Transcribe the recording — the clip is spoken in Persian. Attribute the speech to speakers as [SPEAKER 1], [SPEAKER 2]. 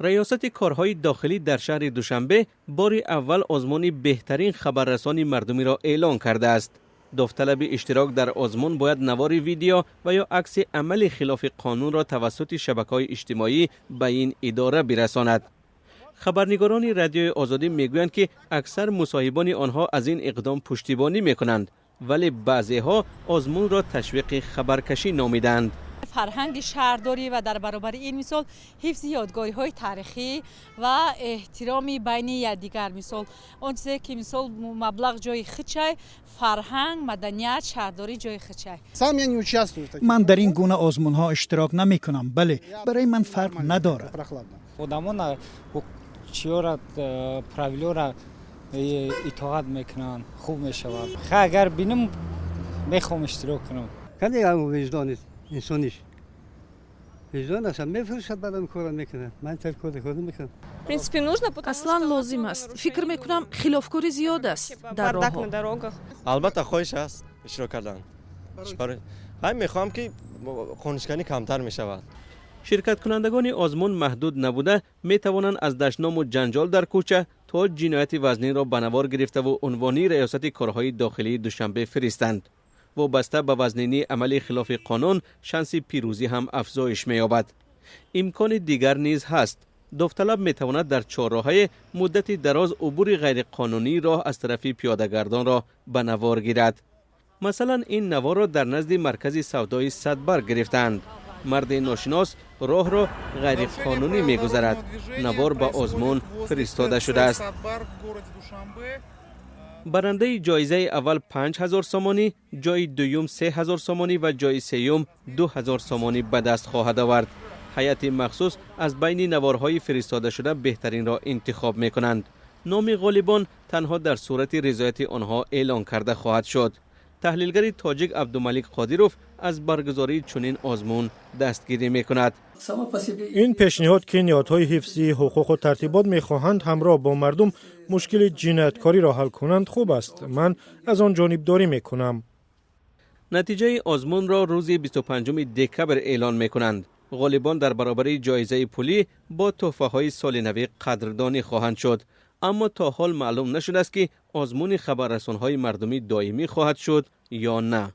[SPEAKER 1] ریاست کارهای داخلی در شهر دوشنبه بار اول آزمون بهترین خبررسانی مردمی را اعلان کرده است. داوطلب اشتراک در آزمون باید نوار ویدیو و یا عکس عمل خلاف قانون را توسط شبکه‌های اجتماعی به این اداره برساند. خبرنگاران رادیوی آزادی میگویند که اکثر مصاحبان آنها از این اقدام پشتیبانی میکنند، ولی بعضیها آزمون را تشویق خبرکشی نامیدند.
[SPEAKER 2] فرهنگ شهرداری و در برابر این مثال حفظ یادگاری‌های تاریخی و احترامی بین یکدیگر، مثال اون چیزی که مثال مبلغ جای خچای فرهنگ مدنیت شهرداری جای خچای.
[SPEAKER 3] من در این گونه آزمون‌ها اشتراک نمی‌کنم، بله برای من فرق نداره.
[SPEAKER 4] آدم‌ها چیورا پراویلورا اطاعت میکنن، خوب میشود. اگر بینم میخوام اشتراک کنم.
[SPEAKER 5] کنی وجدان انسانیش وجدان اصلا میفرشد بعدم کار میکنه. من ترکود خودم میکنم.
[SPEAKER 6] اصلا لازم است. فکر میکنم خلافکاری زیاد است در راه.
[SPEAKER 7] البته خواهش است اشتراک کردن. من میخوام که خونشکنی کمتر میشود.
[SPEAKER 1] شرکت کنندگان آزمون محدود نبوده می توانند از دشنام و جنجال در کوچه تا جنایت وزنی را به نوار گرفته و عنوانی ریاست کارهای داخلی دوشنبه فرستند. وابسته به وزنینی عمل خلاف قانون شانس پیروزی هم افزایش می‌یابد. امکان دیگر نیز هست. داوطلب می‌تواند در چهارراه‌های مدت دراز عبور غیر قانونی راه از طرف پیاده‌گردان را به نوار گیرد. مثلا این نوار را در نزد مرکز سودای صدبرگ گرفتند. مرد ناشناس راه را غیر قانونی می‌گذرد. نوار به آزمون فرستاده شده است. برنده جایزه اول 5000 سامانی، جای دوم 3000 سامانی و جای سوم 2000 سامانی به دست خواهد آورد. هیئت مخصوص از بین نوارهای فرستاده شده بهترین را انتخاب می‌کنند. نام غالبان تنها در صورت رضایت آنها اعلان کرده خواهد شد. تحلیلگر تاجیک عبدالملک قادیروف از برگزاری چنین آزمون دستگیری می‌کند.
[SPEAKER 8] این پیشنهاد که نهادهای حفظی حقوق و ترتیبات می‌خواهند همراه با مردم مشکل جنایتکاری را حل کنند خوب است. من از آن جانبداری می‌کنم.
[SPEAKER 1] نتیجه آزمون را روز 25 دکبر اعلان می‌کنند. غالبان در برابر جایزه پولی با تحفه‌های سال نو قدردانی خواهند شد. اما تا حال معلوم نشده است که آزمون خبررسان‌های مردمی دائمی خواهد شد یا نه.